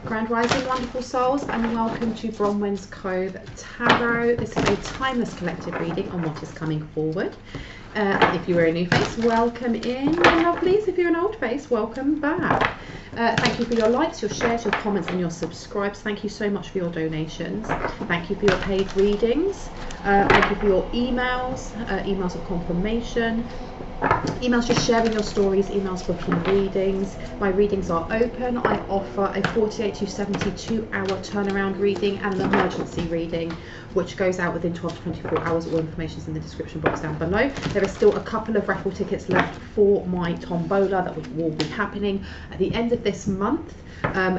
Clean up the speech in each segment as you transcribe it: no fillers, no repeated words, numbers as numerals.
Grand Rising, wonderful souls, and welcome to Bronwyn's Cove Tarot. This is a timeless collective reading on what is coming forward. If you are a new face, welcome in, my lovelies. If you're an old face, welcome back. Thank you for your likes, your shares, your comments, and your subscribes. Thank you so much for your donations. Thank you for your paid readings. Thank you for your emails, emails of confirmation, emails just sharing your stories, emails booking readings. My readings are open. I offer a 48 to 72 hour turnaround reading and an emergency reading, which goes out within 12 to 24 hours. All information is in the description box down below. There is still a couple of raffle tickets left for my tombola that will be happening at the end of this month.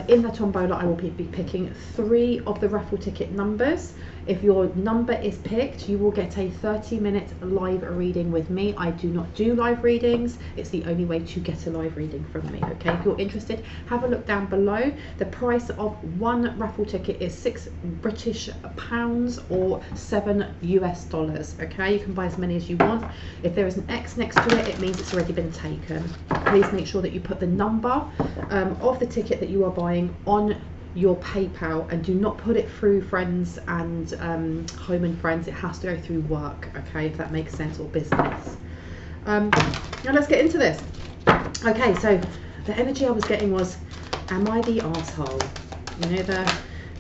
In the tombola, I will be picking 3 of the raffle ticket numbers. If your number is picked, you will get a 30-minute live reading with me. I do not do live readings. It's the only way to get a live reading from me. Okay, if you're interested, have a look down below. The price of one raffle ticket is £6 or $7 US. Okay, you can buy as many as you want. If there is an X next to it, it means it's already been taken. Please make sure that you put the number of the ticket that you are buying on your PayPal, and do not put it through friends and home and friends. It has to go through work, okay, if that makes sense, or business. Now let's get into this. Okay, so the energy I was getting was, am I the arsehole? You know, the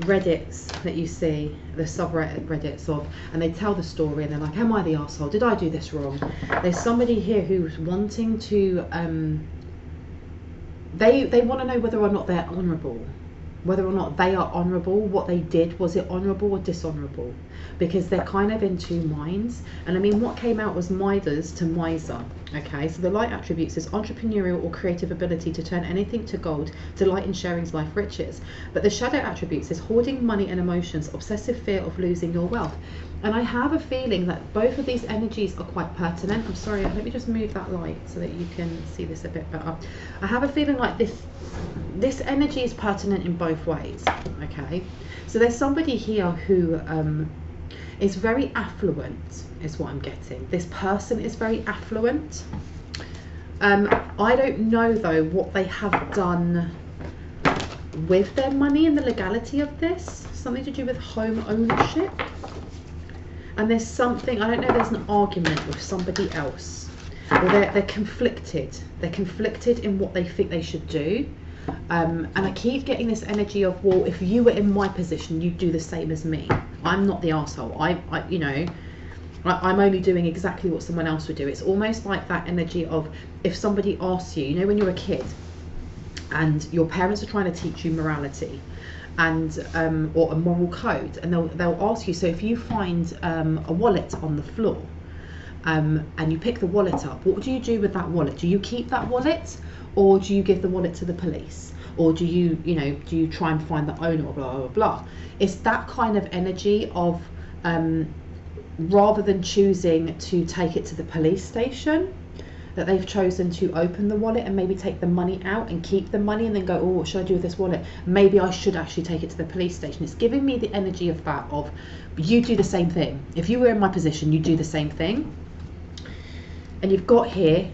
Reddits that you see, the subreddits of, and they tell the story and they're like, am I the arsehole? Did I do this wrong? There's somebody here who's wanting to they want to know whether or not they're honourable, whether or not they are honourable. What they did, was it honourable or dishonourable? Because they're kind of in two minds. And I mean, what came out was Midas to miser. Okay, so the light attributes is entrepreneurial or creative ability to turn anything to gold, delight in sharing's life riches. But the shadow attributes is hoarding money and emotions, obsessive fear of losing your wealth. And I have a feeling that both of these energies are quite pertinent. I'm sorry, let me just move that light so that you can see this a bit better. I have a feeling like this energy is pertinent in both ways. Okay, so there's somebody here who is very affluent, is what I'm getting. This person is very affluent. I don't know though what they have done with their money and the legality of this. Something to do with home ownership. And there's something, I don't know, there's an argument with somebody else, or they're conflicted. They're conflicted in what they think they should do. And I keep getting this energy of, well, if you were in my position, you'd do the same as me. I'm not the arsehole. I'm only doing exactly what someone else would do. It's almost like that energy of, if somebody asks you, you know, when you're a kid and your parents are trying to teach you morality and or a moral code, and they'll ask you, so if you find a wallet on the floor and you pick the wallet up, what do you do with that wallet? Do you keep that wallet, or do you give the wallet to the police, or do you try and find the owner, or blah blah blah? It's that kind of energy of rather than choosing to take it to the police station, that they've chosen to open the wallet and maybe take the money out and keep the money and then go, oh, what should I do with this wallet? Maybe I should actually take it to the police station. It's giving me the energy of that, of you do the same thing. If you were in my position, you do the same thing. And you've got here,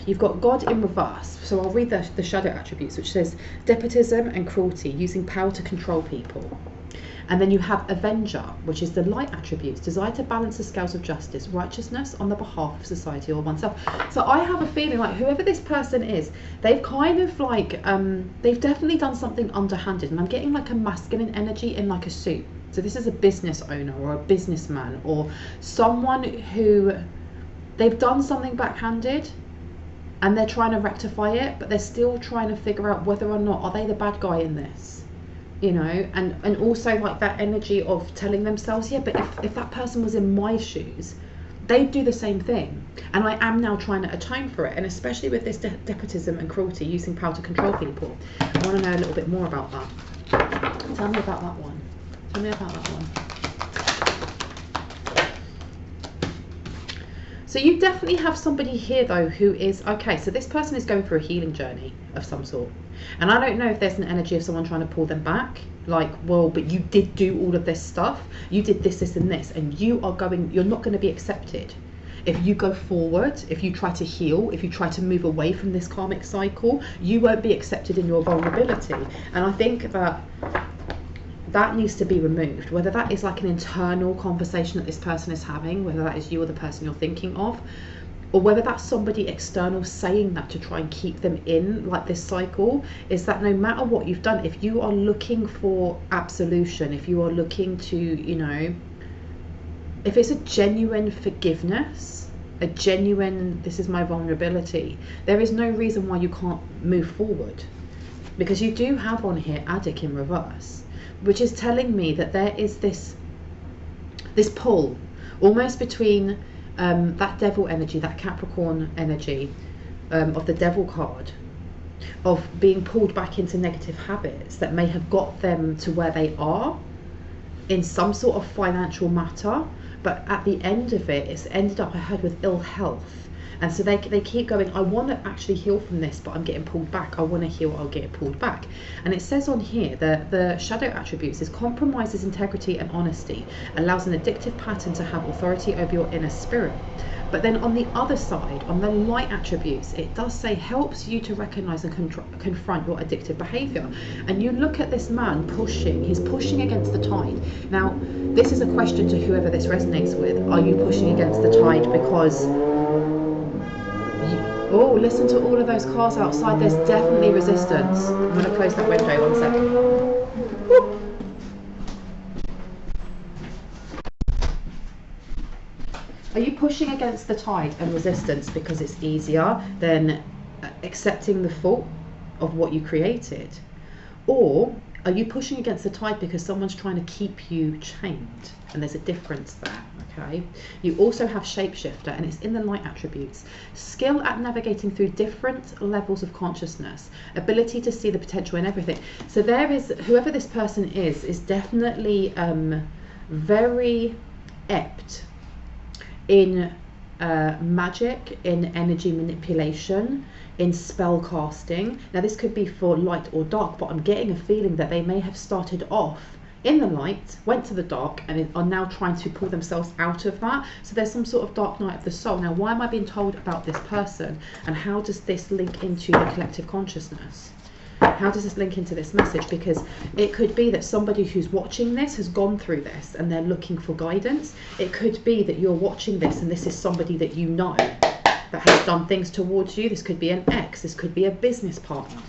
you've got God in reverse. So I'll read the shadow attributes, which says despotism and cruelty, using power to control people. And then you have Avenger, which is the light attributes, desire to balance the scales of justice, righteousness on the behalf of society or oneself. So I have a feeling like whoever this person is, they've kind of like, they've definitely done something underhanded. And I'm getting like a masculine energy in like a suit. So this is a business owner or a businessman or someone who, they've done something backhanded and they're trying to rectify it, but they're still trying to figure out whether or not, are they the bad guy in this? You know, and also like that energy of telling themselves, yeah, but if that person was in my shoes, they'd do the same thing. And I am now trying to atone for it. And especially with this despotism and cruelty, using power to control people. I want to know a little bit more about that. Tell me about that one. Tell me about that one. So you definitely have somebody here though who is, okay, so this person is going through a healing journey of some sort. And I don't know if there's an energy of someone trying to pull them back. Like, well, but you did do all of this stuff. You did this, this and this. And you're not going to be accepted. If you go forward, if you try to heal, if you try to move away from this karmic cycle, you won't be accepted in your vulnerability. And I think that needs to be removed, whether that is like an internal conversation that this person is having, whether that is you or the person you're thinking of, or whether that's somebody external saying that to try and keep them in like this cycle, is that no matter what you've done, if you are looking for absolution, if you are looking to, you know, if it's a genuine forgiveness, a genuine, this is my vulnerability, there is no reason why you can't move forward. Because you do have on here Addict in reverse, which is telling me that there is this pull almost between that devil energy, that Capricorn energy of the devil card, of being pulled back into negative habits that may have got them to where they are in some sort of financial matter, but at the end of it, it's ended up, I heard, with ill health. And so they keep going, I want to actually heal from this, but I'm getting pulled back. I want to heal, I'll get pulled back. And it says on here that the shadow attributes is compromises integrity and honesty, allows an addictive pattern to have authority over your inner spirit. But then on the other side, on the light attributes, it does say helps you to recognize and confront your addictive behavior. And you look at this man pushing, he's pushing against the tide. Now, this is a question to whoever this resonates with. Are you pushing against the tide because... Oh, listen to all of those cars outside. There's definitely resistance. I'm going to close that window, 1 second. Woo. Are you pushing against the tide and resistance because it's easier than accepting the fault of what you created? Or are you pushing against the tide because someone's trying to keep you chained? And there's a difference there, okay? You also have shapeshifter, and it's in the light attributes. Skill at navigating through different levels of consciousness, ability to see the potential in everything. So there is, whoever this person is definitely very apt in magic, in energy manipulation, in spell casting. Now this could be for light or dark, but I'm getting a feeling that they may have started off in the light, went to the dark, and are now trying to pull themselves out of that. So there's some sort of dark night of the soul. Now, why am I being told about this person, and how does this link into the collective consciousness? How does this link into this message? Because it could be that somebody who's watching this has gone through this and they're looking for guidance. It could be that you're watching this and this is somebody that you know that has done things towards you. This could be an ex, this could be a business partner.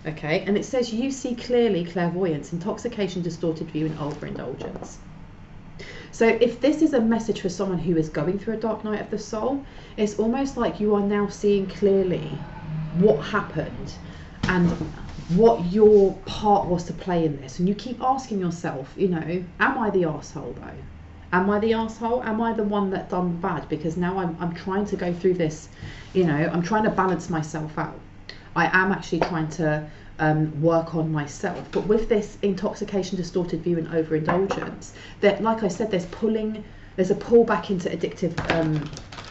Okay, and it says you see clearly, clairvoyance, intoxication, distorted view, and overindulgence. So if this is a message for someone who is going through a dark night of the soul, it's almost like you are now seeing clearly what happened and what your part was to play in this. And you keep asking yourself, you know, am I the arsehole though? Am I the arsehole? Am I the one that done bad? Because now I'm trying to go through this, you know, I'm trying to balance myself out. I am actually trying to work on myself. But with this intoxication, distorted view, and overindulgence, that, like I said, there's a pull back into addictive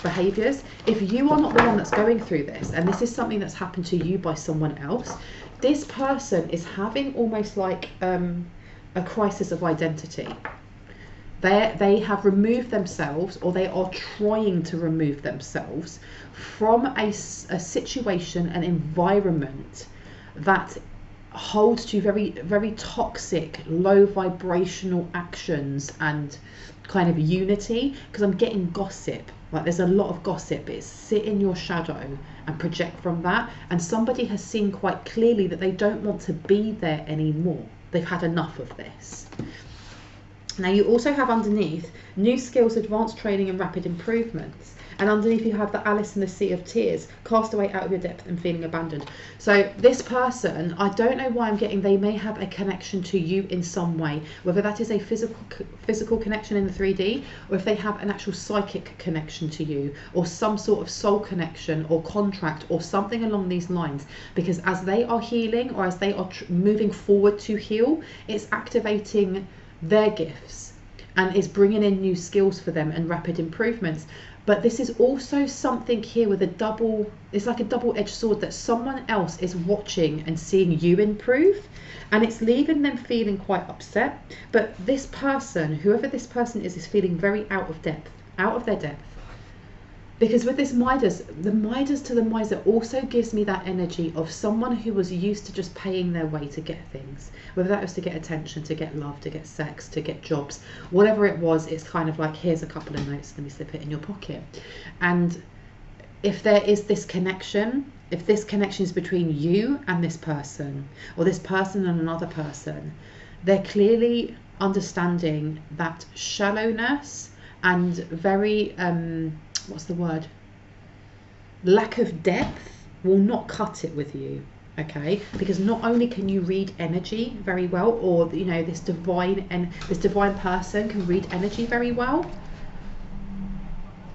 behaviors. If you are not the one that's going through this, and this is something that's happened to you by someone else, this person is having almost like a crisis of identity. They have removed themselves, or they are trying to remove themselves from a situation, an environment that holds to very, very toxic, low vibrational actions and kind of unity. Because I'm getting gossip, like there's a lot of gossip. It's sit in your shadow and project from that. And somebody has seen quite clearly that they don't want to be there anymore. They've had enough of this. Now you also have underneath new skills, advanced training, and rapid improvements. And underneath you have the Alice in the Sea of Tears, cast away out of your depth and feeling abandoned. So this person, I don't know why I'm getting, they may have a connection to you in some way, whether that is a physical connection in the 3D, or if they have an actual psychic connection to you, or some sort of soul connection or contract or something along these lines. Because as they are healing, or as they are moving forward to heal, it's activating their gifts and is bringing in new skills for them and rapid improvements. But this is also something here with a double, it's like a double-edged sword, that someone else is watching and seeing you improve, and it's leaving them feeling quite upset. But this person, whoever this person is feeling very out of their depth. Because with this Midas, the Midas to the miser also gives me that energy of someone who was used to just paying their way to get things, whether that was to get attention, to get love, to get sex, to get jobs, whatever it was. It's kind of like, here's a couple of notes, let me slip it in your pocket. And if there is this connection, if this connection is between you and this person, or this person and another person, they're clearly understanding that shallowness and very what's the word, lack of depth will not cut it with you. Okay, because not only can you read energy very well, or you know, this divine person can read energy very well,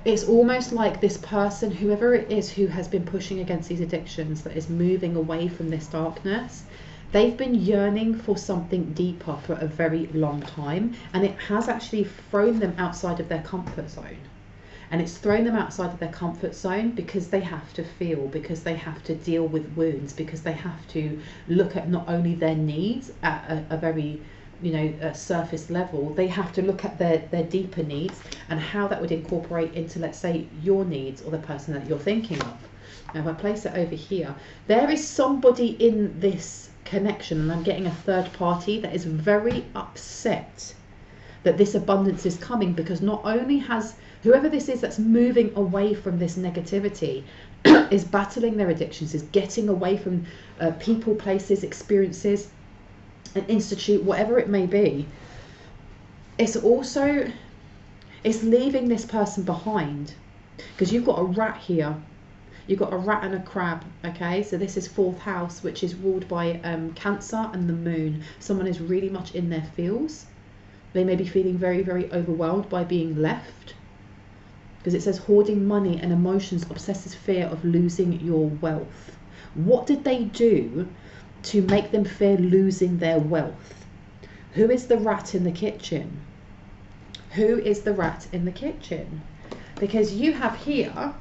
it's almost like this person, whoever it is who has been pushing against these addictions, that is moving away from this darkness, they've been yearning for something deeper for a very long time, and it has actually thrown them outside of their comfort zone. And it's thrown them outside of their comfort zone because they have to feel, because they have to deal with wounds, because they have to look at not only their needs at a very, you know, a surface level, they have to look at their deeper needs and how that would incorporate into, let's say, your needs or the person that you're thinking of. Now, if I place it over here, there is somebody in this connection, and I'm getting a third party that is very upset that this abundance is coming, because not only has whoever this is that's moving away from this negativity is battling their addictions, is getting away from people, places, experiences, an institute, whatever it may be, it's leaving this person behind. Because you've got a rat here, you've got a rat and a crab. Okay, so this is 4th house, which is ruled by Cancer and the moon. Someone is really much in their feels. They may be feeling very, very overwhelmed by being left, because it says hoarding money and emotions, obsessive fear of losing your wealth. What did they do to make them fear losing their wealth? Who is the rat in the kitchen? Who is the rat in the kitchen? Because you have here,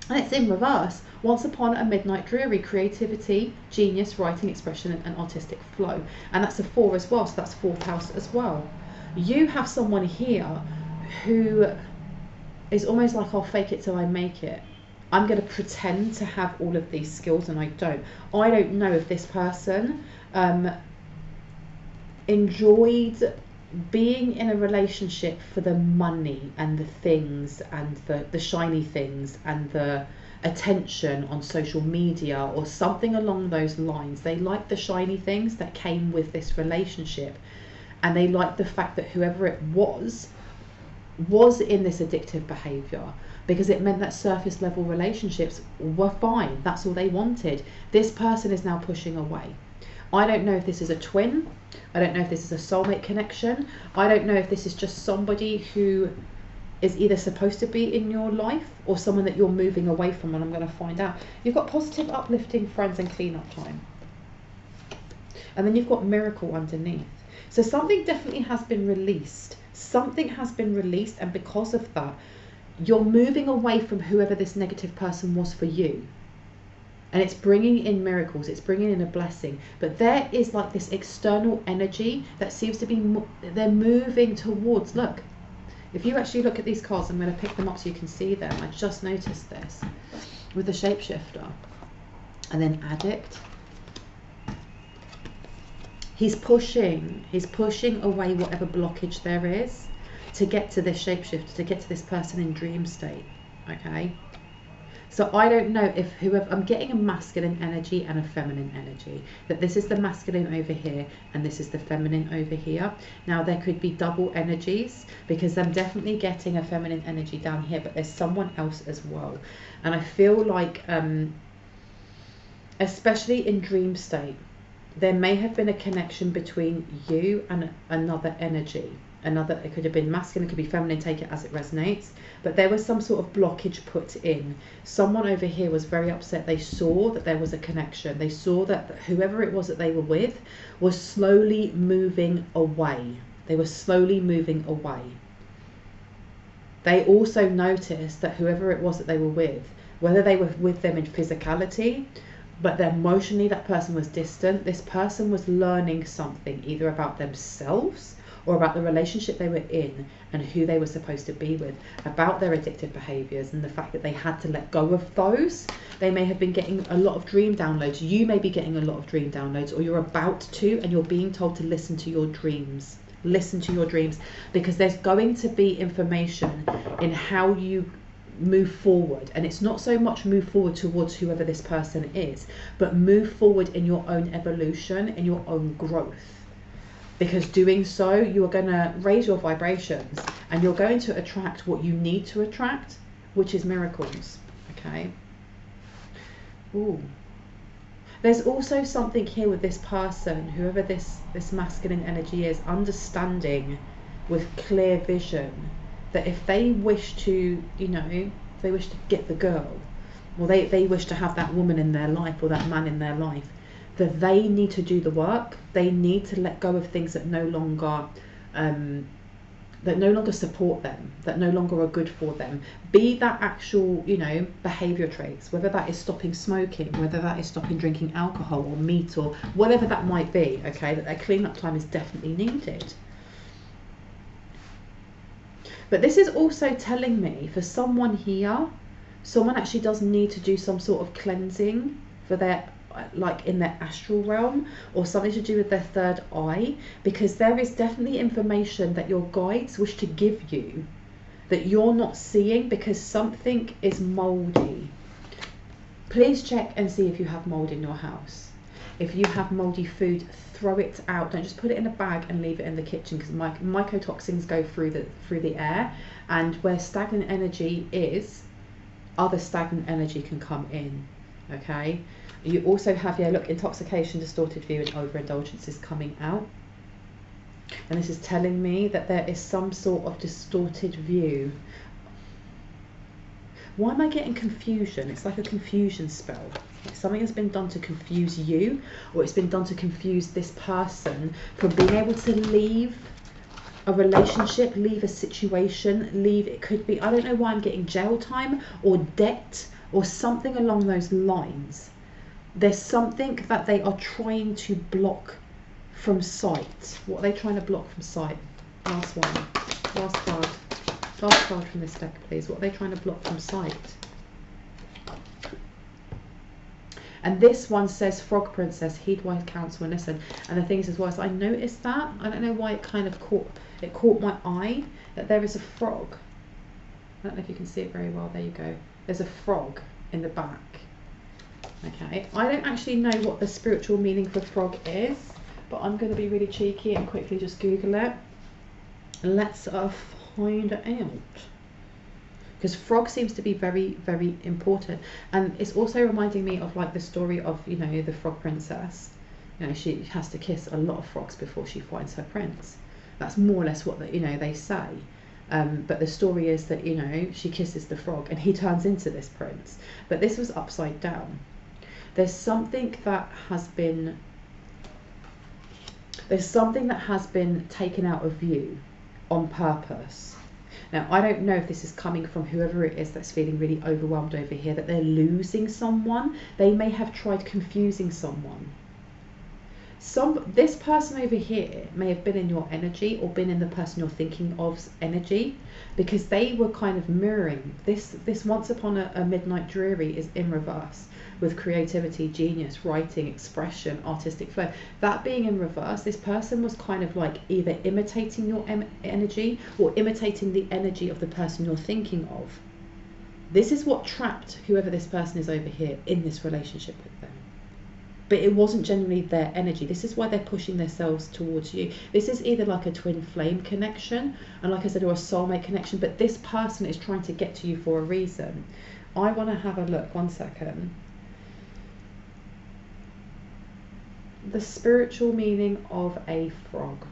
and it's in reverse, once upon a midnight dreary, creativity, genius, writing, expression, and artistic flow. And that's a 4 as well, so that's 4th house as well. You have someone here who is almost like, I'll fake it till I make it. I'm going to pretend to have all of these skills, and I don't. I don't know if this person enjoyed being in a relationship for the money and the things and the shiny things and the attention on social media or something along those lines. They liked the shiny things that came with this relationship, and they liked the fact that whoever it was in this addictive behavior, because it meant that surface level relationships were fine. That's all they wanted. This person is now pushing away. I don't know if this is a twin. I don't know if this is a soulmate connection. I don't know if this is just somebody who is either supposed to be in your life or someone that you're moving away from, and I'm going to find out. You've got positive, uplifting friends and clean-up time. And then you've got miracle underneath. So something definitely has been released. Something has been released, and because of that, you're moving away from whoever this negative person was for you. And it's bringing in miracles, it's bringing in a blessing. But there is like this external energy that seems to be, they're moving towards, look. If you actually look at these cards, I'm going to pick them up so you can see them. I just noticed this with the shapeshifter. And then addict. He's pushing away whatever blockage there is to get to this shapeshifter, to get to this person in dream state. Okay? So I don't know if whoever, I'm getting a masculine energy and a feminine energy. That this is the masculine over here and this is the feminine over here. Now there could be double energies, because I'm definitely getting a feminine energy down here, but there's someone else as well. And I feel like, especially in dream state, there may have been a connection between you and another energy. It could have been masculine, it could be feminine, take it as it resonates. But there was some sort of blockage put in. Someone over here was very upset. They saw that there was a connection. They saw that whoever it was that they were with was slowly moving away. They were slowly moving away. They also noticed that whoever it was that they were with, whether they were with them in physicality, but emotionally that person was distant. This person was learning something either about themselves or about the relationship they were in and who they were supposed to be with, about their addictive behaviours and the fact that they had to let go of those. They may have been getting a lot of dream downloads. You may be getting a lot of dream downloads, or you're about to, and you're being told to listen to your dreams. Listen to your dreams, because there's going to be information in how you move forward. And it's not so much move forward towards whoever this person is, but move forward in your own evolution, in your own growth. Because doing so, you are going to raise your vibrations and you're going to attract what you need to attract, which is miracles. Okay. Ooh. There's also something here with this person, whoever this masculine energy is, understanding with clear vision that if they wish to, you know, if they wish to get the girl, or they wish to have that woman in their life or that man in their life, that they need to do the work. They need to let go of things that no longer support them, that no longer are good for them. Be that actual, you know, behavior traits, whether that is stopping smoking, whether that is stopping drinking alcohol or meat or whatever that might be, okay, that their clean-up time is definitely needed. But this is also telling me, for someone here, someone actually does need to do some sort of cleansing for their, like in their astral realm, or something to do with their third eye, because there is definitely information that your guides wish to give you that you're not seeing, because something is moldy. Please check and see if you have mold in your house. If you have moldy food, throw it out. Don't just put it in a bag and leave it in the kitchen, because mycotoxins go through the air, and where stagnant energy is, other stagnant energy can come in. Okay. You also have here, look, intoxication, distorted view, and overindulgence is coming out. And this is telling me that there is some sort of distorted view. Why am I getting confusion? It's like a confusion spell. Something has been done to confuse you, or it's been done to confuse this person from being able to leave a relationship, leave a situation, leave, it could be, I don't know why I'm getting jail time or debt or something along those lines. There's something that they are trying to block from sight. What are they trying to block from sight? Last one. Last card. Last card from this deck, please. What are they trying to block from sight? And this one says, Frog Princess, heed wise counsel and listen. And the thing is as well, so I noticed that. I don't know why it kind of caught my eye, that there is a frog. I don't know if you can see it very well. There you go. There's a frog in the back. Okay, I don't actually know what the spiritual meaning for frog is, but I'm going to be really cheeky and quickly just Google it. Let's find it out. Because frog seems to be very, very important. And it's also reminding me of like the story of, you know, the Frog Princess. You know, she has to kiss a lot of frogs before she finds her prince. That's more or less what the, you know, they say. But the story is that, you know, she kisses the frog and he turns into this prince. But this was upside down. There's something that has been taken out of view on purpose. Now, I don't know if this is coming from whoever it is that's feeling really overwhelmed over here, that they're losing someone. They may have tried confusing someone. This person over here may have been in your energy, or been in the person you're thinking of's energy, because they were kind of mirroring. This Once Upon a Midnight Dreary is in reverse, with creativity, genius, writing, expression, artistic flow. That being in reverse, this person was kind of like either imitating your energy or imitating the energy of the person you're thinking of. This is what trapped whoever this person is over here in this relationship with them. But it wasn't genuinely their energy. This is why they're pushing themselves towards you. This is either like a twin flame connection, and like I said, or a soulmate connection, but this person is trying to get to you for a reason. I want to have a look, 1 second. The spiritual meaning of a frog.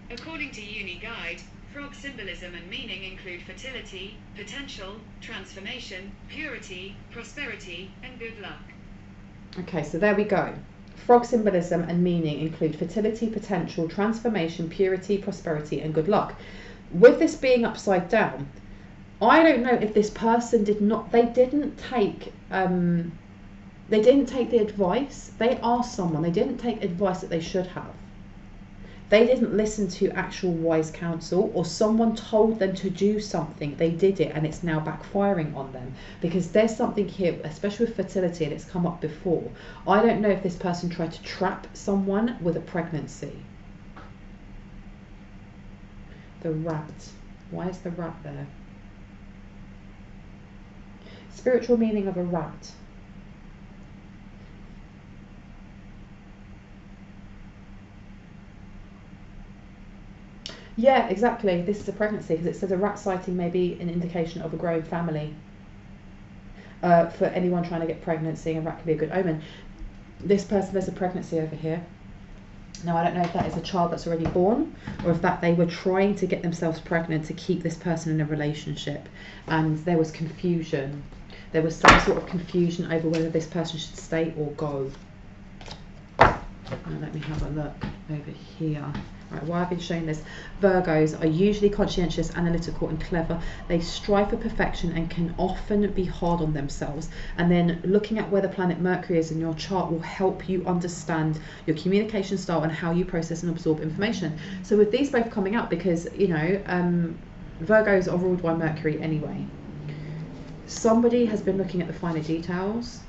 According to Uni Guide, frog symbolism and meaning include fertility, potential, transformation, purity, prosperity, and good luck. Okay, so there we go. Frog symbolism and meaning include fertility, potential, transformation, purity, prosperity, and good luck. With this being upside down, I don't know if this person they didn't take the advice. They asked someone, they didn't take advice that they should have. They didn't listen to actual wise counsel, or someone told them to do something, they did it, and it's now backfiring on them. Because there's something here, especially with fertility, and it's come up before. I don't know if this person tried to trap someone with a pregnancy. The rat. Why is the rat there? Spiritual meaning of a rat. Yeah, exactly. This is a pregnancy, because it says a rat sighting may be an indication of a growing family. For anyone trying to get pregnant, seeing a rat could be a good omen. This person, there's a pregnancy over here. Now, I don't know if that is a child that's already born, or if that they were trying to get themselves pregnant to keep this person in a relationship, and there was confusion. There was some sort of confusion over whether this person should stay or go. Now, let me have a look over here. Right, why I've been showing this. Virgos are usually conscientious, analytical and clever. They strive for perfection and can often be hard on themselves. And then looking at where the planet Mercury is in your chart will help you understand your communication style and how you process and absorb information. So with these both coming out, because, you know, Virgos are ruled by Mercury anyway. Somebody has been looking at the finer details.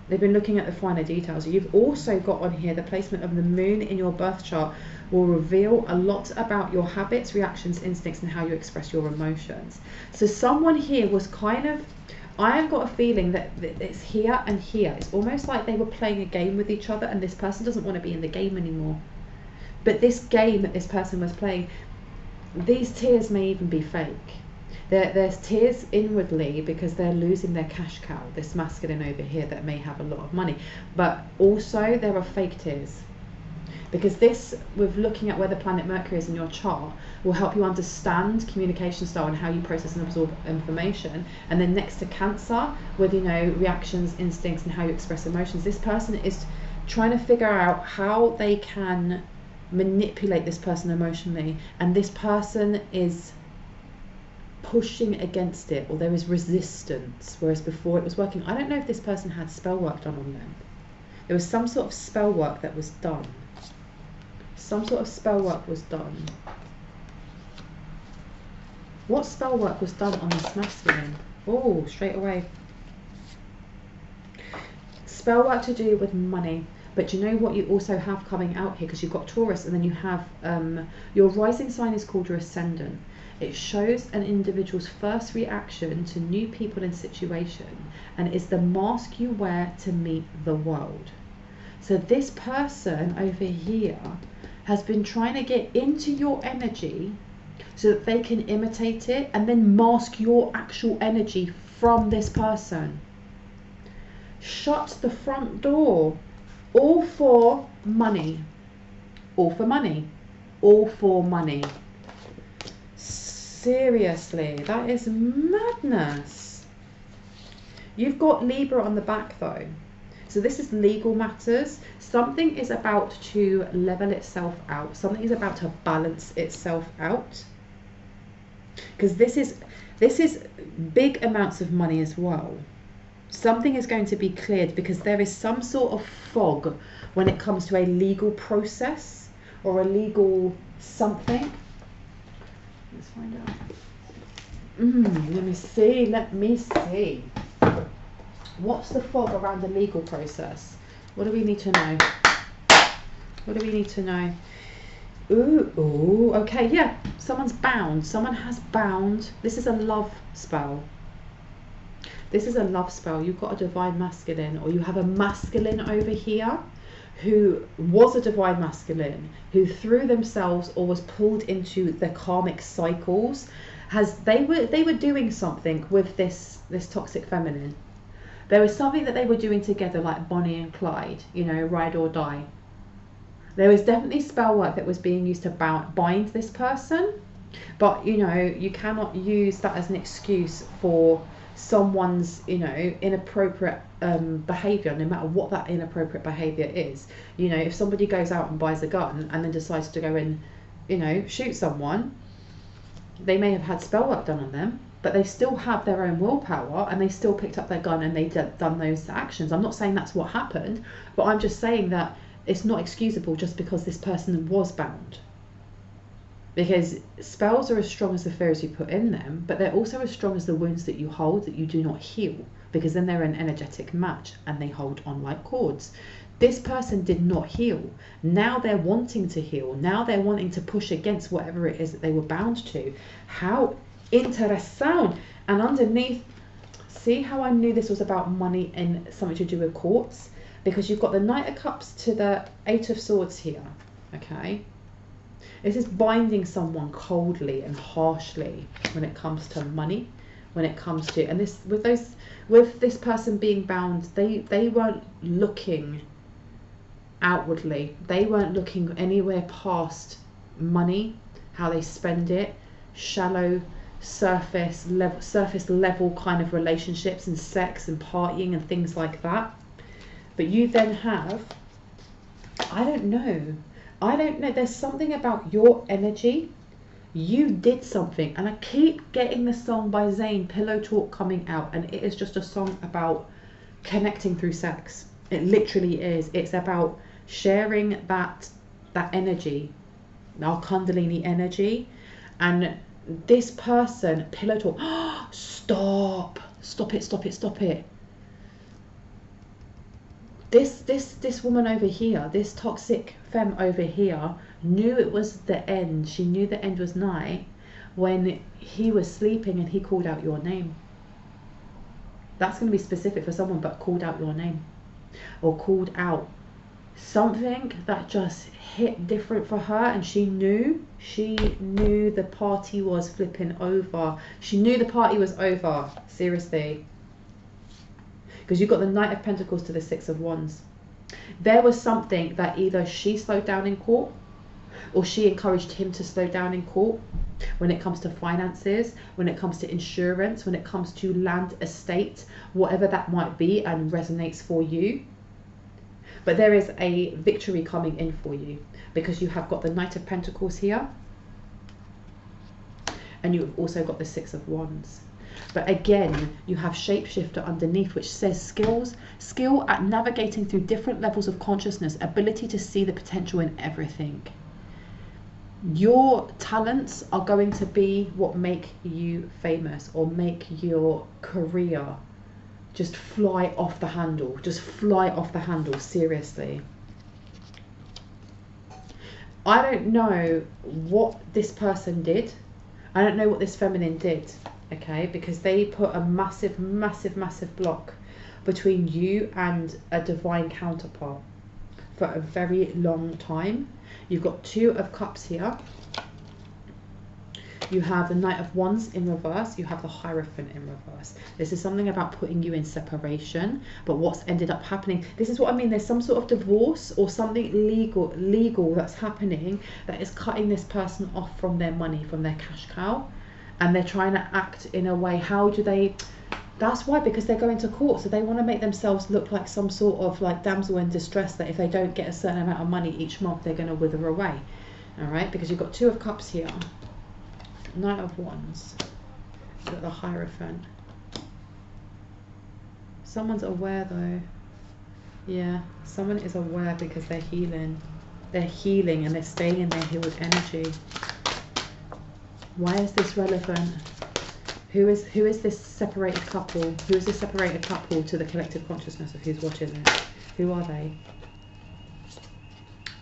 They've been looking at the finer details. You've also got on here the placement of the moon in your birth chart will reveal a lot about your habits, reactions, instincts, and how you express your emotions. So someone here was kind of, I have got a feeling that it's here and here. It's almost like they were playing a game with each other, and this person doesn't want to be in the game anymore. But this game that this person was playing, these tears may even be fake. There's tears inwardly because they're losing their cash cow, this masculine over here that may have a lot of money. But also there are fake tears. Because this, with looking at where the planet Mercury is in your chart, will help you understand communication style and how you process and absorb information. And then next to Cancer, with, you know, reactions, instincts, and how you express emotions, this person is trying to figure out how they can manipulate this person emotionally. And this person is pushing against it, or there is resistance, whereas before it was working. I don't know if this person had spell work done on them. There was some sort of spell work that was done. Some sort of spell work was done. What spell work was done on this masculine? Oh, straight away. Spell work to do with money. But you know what you also have coming out here, because you've got Taurus, and then you have your rising sign is called your ascendant. It shows an individual's first reaction to new people and situation, and is the mask you wear to meet the world. So this person over here has been trying to get into your energy so that they can imitate it and then mask your actual energy from this person. Shut the front door. All for money. All for money. All for money. Seriously, that is madness. You've got Libra on the back though. So this is legal matters. Something is about to level itself out. Something is about to balance itself out. Because this is big amounts of money as well. Something is going to be cleared because there is some sort of fog when it comes to a legal process or a legal something. Let's find out. Let me see. What's the fog around the legal process? What do we need to know? What do we need to know? Ooh, okay, yeah. Someone's bound. Someone has bound. This is a love spell. This is a love spell. You've got a divine masculine, or you have a masculine over here who was a divine masculine, who threw themselves or was pulled into the karmic cycles. They were doing something with this toxic feminine. There was something that they were doing together, like Bonnie and Clyde, you know, ride or die. There was definitely spell work that was being used to bind this person, but you know, you cannot use that as an excuse for someone's, you know, inappropriate behavior, no matter what that inappropriate behavior is. You know, if somebody goes out and buys a gun and then decides to go and, you know, shoot someone, they may have had spell work done on them, but they still have their own willpower, and they still picked up their gun and they done those actions. I'm not saying that's what happened, but I'm just saying that it's not excusable just because this person was bound. Because spells are as strong as the fairies you put in them, but they're also as strong as the wounds that you hold that you do not heal, because then they're an energetic match and they hold on like cords. This person did not heal. Now they're wanting to heal. Now they're wanting to push against whatever it is that they were bound to. How interesting. And underneath, see how I knew this was about money and something to do with courts? Because you've got the Knight of Cups to the Eight of Swords here, okay? This is binding someone coldly and harshly when it comes to money, when it comes to, and this with this person being bound, they weren't looking outwardly. They weren't looking anywhere past money, how they spend it, shallow surface level kind of relationships and sex and partying and things like that. But you then have, I don't know, there's something about your energy. You did something, and I keep getting the song by Zayn, Pillow Talk, coming out, and it is just a song about connecting through sex. It literally is. It's about sharing that energy, our Kundalini energy. And this person, Pillow Talk, stop it. This woman over here, this toxic femme over here, knew it was the end. She knew the end was nigh when he was sleeping and he called out your name. That's going to be specific for someone, but called out your name, or called out something that just hit different for her, and she knew the party was flipping over. She knew the party was over, seriously. Because you've got the Knight of Pentacles to the Six of Wands. There was something that either she slowed down in court, or she encouraged him to slow down in court, when it comes to finances, when it comes to insurance, when it comes to land, estate, whatever that might be and resonates for you. But there is a victory coming in for you, because you have got the Knight of Pentacles here, and you've also got the Six of Wands. But again, you have Shapeshifter underneath, which says skill at navigating through different levels of consciousness, ability to see the potential in everything. Your talents are going to be what make you famous, or make your career just fly off the handle. Just fly off the handle, seriously. I don't know what this person did. I don't know what this feminine did, okay? Because they put a massive block between you and a divine counterpart for a very long time. You've got Two of Cups here. You have the Knight of Wands in reverse. You have the Hierophant in reverse. This is something about putting you in separation. But what's ended up happening, this is what I mean. There's some sort of divorce or something legal that's happening that is cutting this person off from their money, from their cash cow. And they're trying to act in a way. How do they... That's why, because they're going to court. So they want to make themselves look like some sort of like damsel in distress, that if they don't get a certain amount of money each month, they're going to wither away. All right, because you've got Two of Cups here. Knight of Wands. You've got the Hierophant. Someone's aware though. Yeah, someone is aware because they're healing. They're healing and they're staying in their healed energy. Why is this relevant? Who is this separated couple? Who is this separated couple to the collective consciousness of who's watching this? Who are they?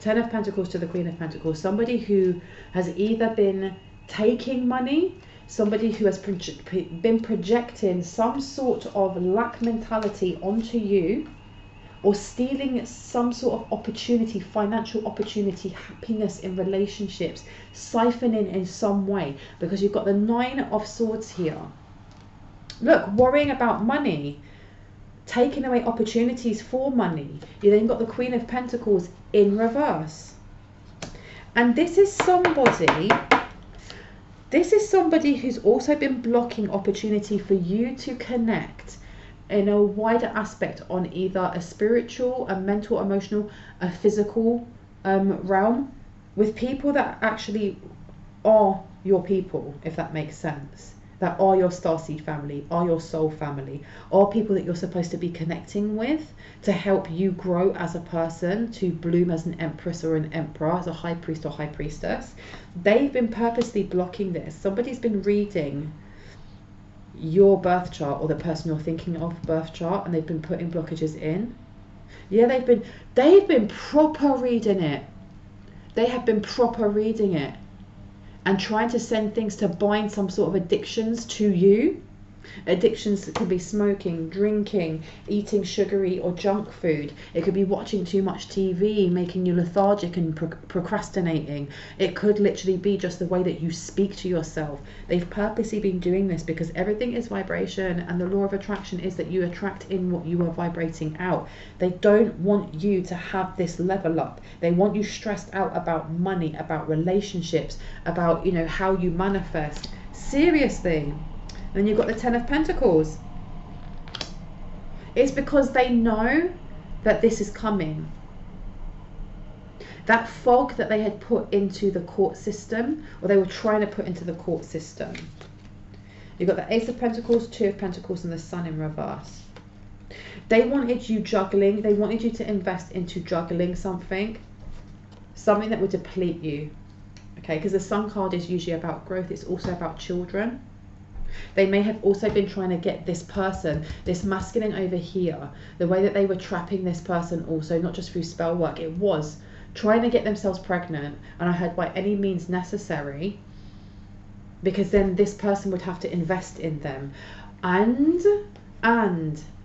Ten of Pentacles to the Queen of Pentacles. Somebody who has either been taking money, somebody who has been projecting some sort of lack mentality onto you, or stealing some sort of opportunity, financial opportunity, happiness in relationships, siphoning in some way, because you've got the Nine of Swords here. Look, worrying about money, taking away opportunities for money. You then got the Queen of Pentacles in reverse. And this is somebody who's also been blocking opportunity for you to connect in a wider aspect on either a spiritual, a mental, emotional, a physical realm, with people that actually are your people, if that makes sense. that are your starseed family, are your soul family, are people that you're supposed to be connecting with to help you grow as a person, to bloom as an empress or an emperor, as a high priest or high priestess. They've been purposely blocking this. Somebody's been reading your birth chart, or the person you're thinking of birth chart, and they've been putting blockages in. Yeah, they've been proper reading it. They have been proper reading it and trying to send things to bind some sort of addictions to you. Addictions could be smoking, drinking, eating sugary or junk food. It could be watching too much TV, making you lethargic and procrastinating. It could literally be just the way that you speak to yourself. They've purposely been doing this because everything is vibration, and the law of attraction is that you attract in what you are vibrating out. They don't want you to have this level up. They want you stressed out about money, about relationships, about, you know, how you manifest. Seriously. Then you've got the Ten of Pentacles. It's because they know that this is coming. That fog that they had put into the court system, or they were trying to put into the court system. You've got the Ace of Pentacles, Two of Pentacles, and the Sun in reverse. They wanted you juggling. They wanted you to invest into juggling something that would deplete you. Okay, because the Sun card is usually about growth. It's also about children. They may have also been trying to get this person, this masculine over here, the way that they were trapping this person also, not just through spell work, it was trying to get themselves pregnant, and I heard by any means necessary, because then this person would have to invest in them. And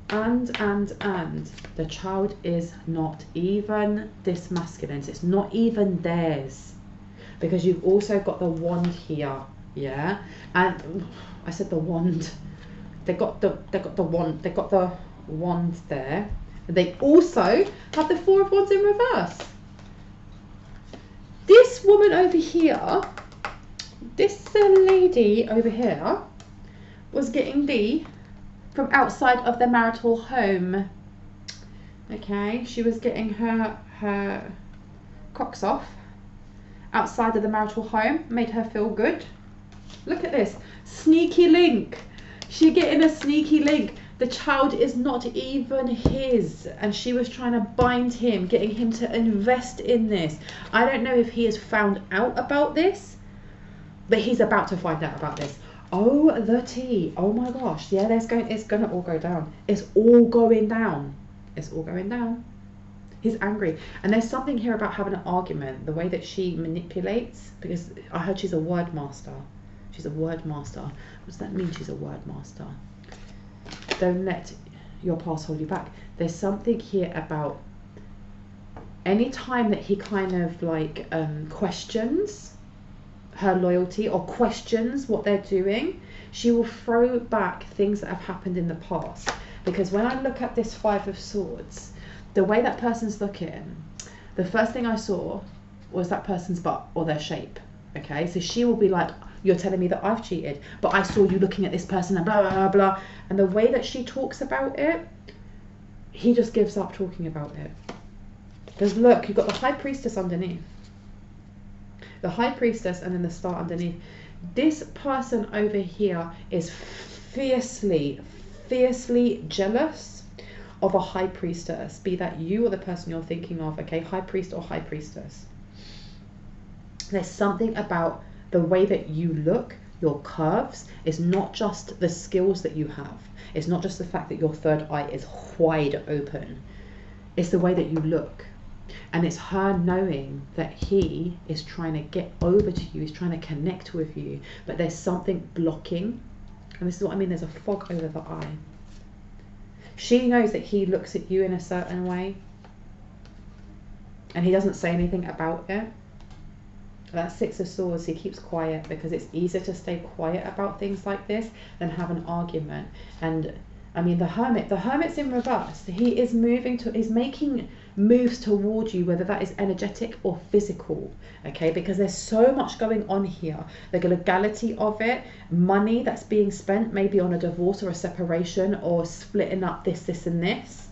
the child is not even this masculine. It's not even theirs, because you've also got the wand here. Yeah, and I said the wand. They got the wand. They got the wand there. They also have the Four of Wands in reverse. This woman over here, this lady over here, was getting D from outside of the marital home. Okay, she was getting her cocks off outside of the marital home. Made her feel good. Look at this. Sneaky link. She getting a sneaky link. The child is not even his, and she was trying to bind him, getting him to invest in this. I don't know if he has found out about this, but he's about to find out about this. Oh, the tea. Oh my gosh. Yeah, it's gonna all go down. It's all going down. It's all going down. He's angry. And there's something here about having an argument, the way that she manipulates, because I heard she's a word master. She's a word master. What does that mean, she's a word master? Don't let your past hold you back. There's something here about any time that he kind of like questions her loyalty or questions what they're doing, she will throw back things that have happened in the past. Because when I look at this Five of Swords, the way that person's looking, the first thing I saw was that person's butt or their shape. Okay, so she will be like, you're telling me that I've cheated, but I saw you looking at this person and blah, blah, blah, blah. And the way that she talks about it, he just gives up talking about it. Because look, you've got the High Priestess underneath. The High Priestess and then the Star underneath. This person over here is fiercely jealous of a High Priestess, be that you or the person you're thinking of, okay, High Priest or High Priestess. There's something about the way that you look, your curves, is not just the skills that you have. It's not just the fact that your third eye is wide open. It's the way that you look. And it's her knowing that he is trying to get over to you, he's trying to connect with you, but there's something blocking. And this is what I mean, there's a fog over the eye. She knows that he looks at you in a certain way, and he doesn't say anything about it. That Six of Swords, he keeps quiet because it's easier to stay quiet about things like this than have an argument. And I mean, the Hermit's in reverse. He is he's making moves towards you, whether that is energetic or physical, okay? Because there's so much going on here. The legality of it, money that's being spent maybe on a divorce or a separation or splitting up this and this.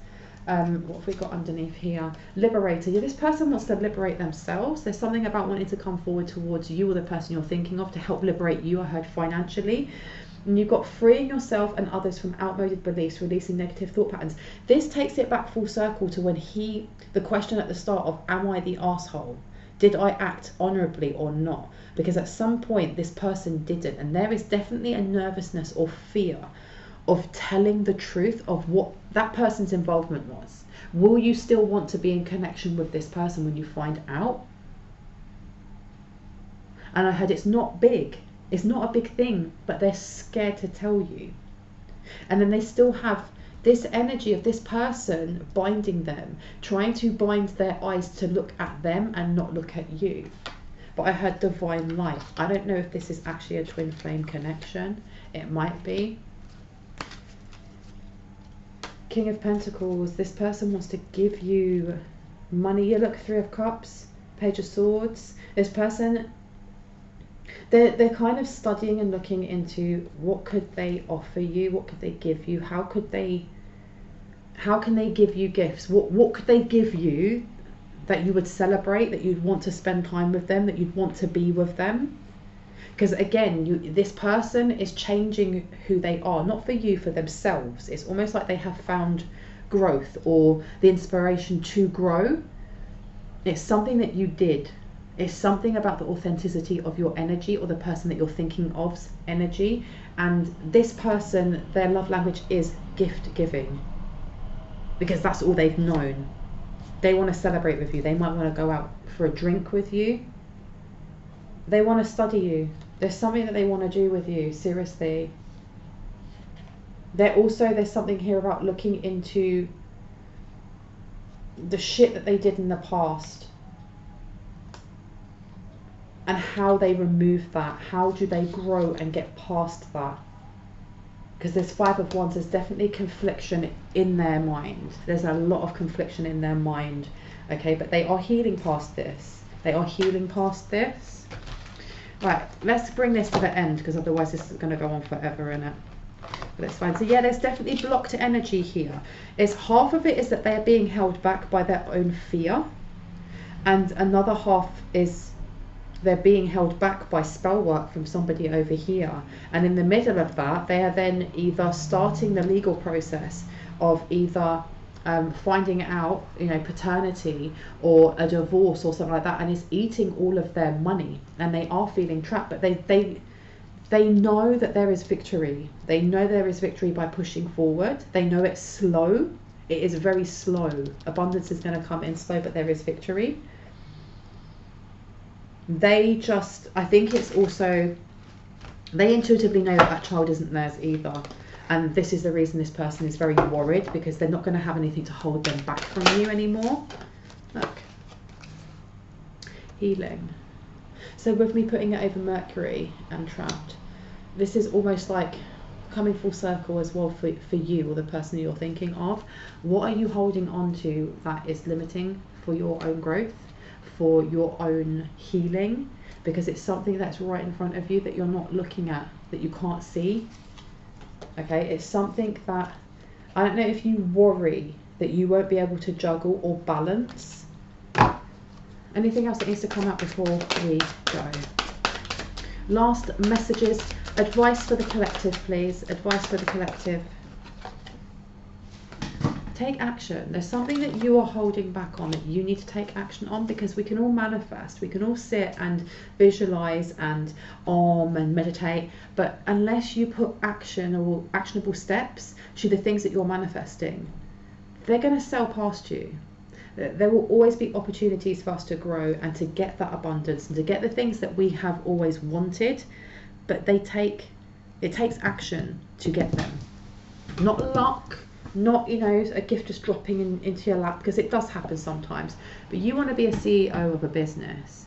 What have we got underneath here? Liberator. Yeah, this person wants to liberate themselves. There's something about wanting to come forward towards you or the person you're thinking of to help liberate you, I heard, financially. And you've got freeing yourself and others from outmoded beliefs, releasing negative thought patterns. This takes it back full circle to when the question at the start of, am I the arsehole? Did I act honourably or not? Because at some point this person didn't, and there is definitely a nervousness or fear of telling the truth of what that person's involvement was. Will you still want to be in connection with this person when you find out? And I heard it's not big. It's not a big thing, but they're scared to tell you. And then they still have this energy of this person binding them, trying to bind their eyes to look at them and not look at you. But I heard divine light. I don't know if this is actually a twin flame connection. It might be. King of Pentacles. This person wants to give you money. You look, Three of Cups, Page of Swords. This person, they're kind of studying and looking into what could they offer you, what could they give you, how can they give you gifts, what could they give you that you would celebrate, that you'd want to spend time with them, that you'd want to be with them. Because again, this person is changing who they are, not for you, for themselves. It's almost like they have found growth or the inspiration to grow. It's something that you did. It's something about the authenticity of your energy or the person that you're thinking of's energy. And this person, their love language is gift giving, because that's all they've known. They want to celebrate with you. They might want to go out for a drink with you. They want to study you. There's something that they want to do with you, seriously. There's something here about looking into the shit that they did in the past and how they remove that. How do they grow and get past that? Because there's Five of Wands, there's definitely confliction in their mind. There's a lot of confliction in their mind, okay? But they are healing past this. They are healing past this. Right, let's bring this to the end, because otherwise this is going to go on forever, innit? But it's fine. So yeah, there's definitely blocked energy here. It's half of it is that they're being held back by their own fear, and another half is they're being held back by spell work from somebody over here. And in the middle of that, they are then either starting the legal process of either finding out, paternity or a divorce or something like that, and it's eating all of their money, and they are feeling trapped. But they know that there is victory. They know there is victory by pushing forward. They know it's slow. It is very slow. Abundance is going to come in slow, but there is victory. I think it's also, they intuitively know that child isn't theirs either. And this is the reason this person is very worried, because they're not going to have anything to hold them back from you anymore. Look. Healing. So with me putting it over Mercury and trapped, this is almost like coming full circle as well for you or the person you're thinking of. What are you holding on to that is limiting for your own growth, for your own healing? Because it's something that's right in front of you that you're not looking at, that you can't see. Okay, it's something that, I don't know if you worry that you won't be able to juggle or balance. Anything else that needs to come out before we go? Last messages, advice for the collective, please. Advice for the collective. Take action. There's something that you are holding back on that you need to take action on, because we can all manifest, we can all sit and visualize and and meditate, but unless you put action or actionable steps to the things that you're manifesting, they're going to sail past you. There will always be opportunities for us to grow and to get that abundance and to get the things that we have always wanted, but it takes action to get them. Not luck, not a gift just dropping into your lap, because it does happen sometimes. But you want to be a CEO of a business,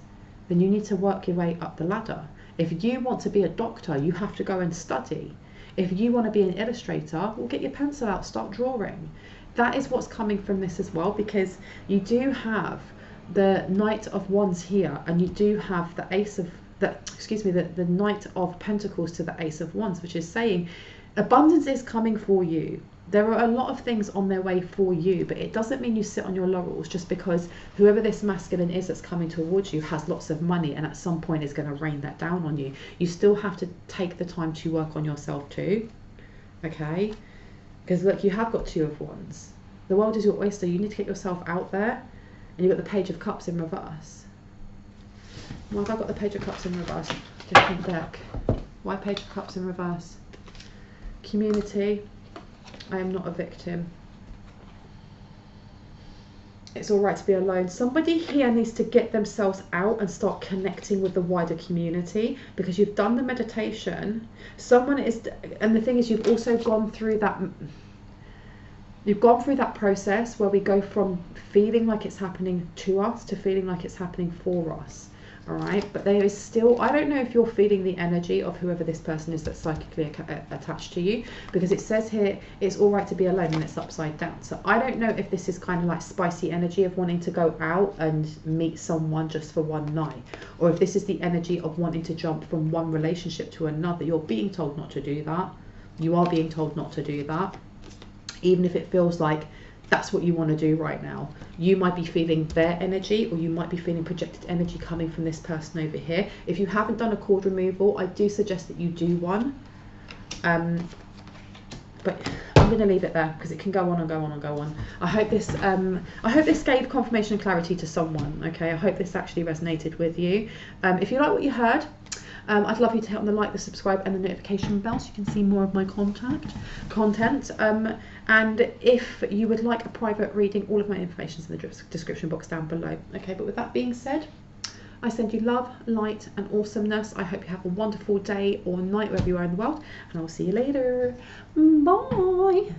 then you need to work your way up the ladder. If you want to be a doctor, you have to go and study. If you want to be an illustrator, well, get your pencil out, start drawing. That is what's coming from this as well, because you do have the Knight of Wands here, and you do have the the Knight of Pentacles to the Ace of Wands, which is saying abundance is coming for you. There are a lot of things on their way for you, but it doesn't mean you sit on your laurels just because whoever this masculine is that's coming towards you has lots of money and at some point is going to rain that down on you. You still have to take the time to work on yourself too, okay? Because look, you have got 2 of Wands. The world is your oyster. You need to get yourself out there. And you've got the Page of Cups in reverse. Why have I got the Page of Cups in reverse? Different deck. Why Page of Cups in reverse? Community. I am not a victim. It's all right to be alone. Somebody here needs to get themselves out and start connecting with the wider community, because you've done the meditation. Someone is, and the thing is, you've also gone through that. You've gone through that process where we go from feeling like it's happening to us to feeling like it's happening for us. All right, but there is still, I don't know if you're feeling the energy of whoever this person is that's psychically attached to you, because it says here it's all right to be alone and it's upside down. So I don't know if this is kind of like spicy energy of wanting to go out and meet someone just for one night, or if this is the energy of wanting to jump from one relationship to another. You're being told not to do that. You are being told not to do that, even if it feels like that's what you want to do right now. You might be feeling their energy, or you might be feeling projected energy coming from this person over here. If you haven't done a cord removal, I do suggest that you do one. But I'm going to leave it there because it can go on and go on and go on. I hope this gave confirmation and clarity to someone. Okay, I hope this actually resonated with you. If you like what you heard, I'd love you to hit on the like, the subscribe and the notification bell so you can see more of my content. And if you would like a private reading, all of my information is in the description box down below. Okay, but with that being said, I send you love, light and awesomeness. I hope you have a wonderful day or night wherever you are in the world, and I'll see you later. Bye.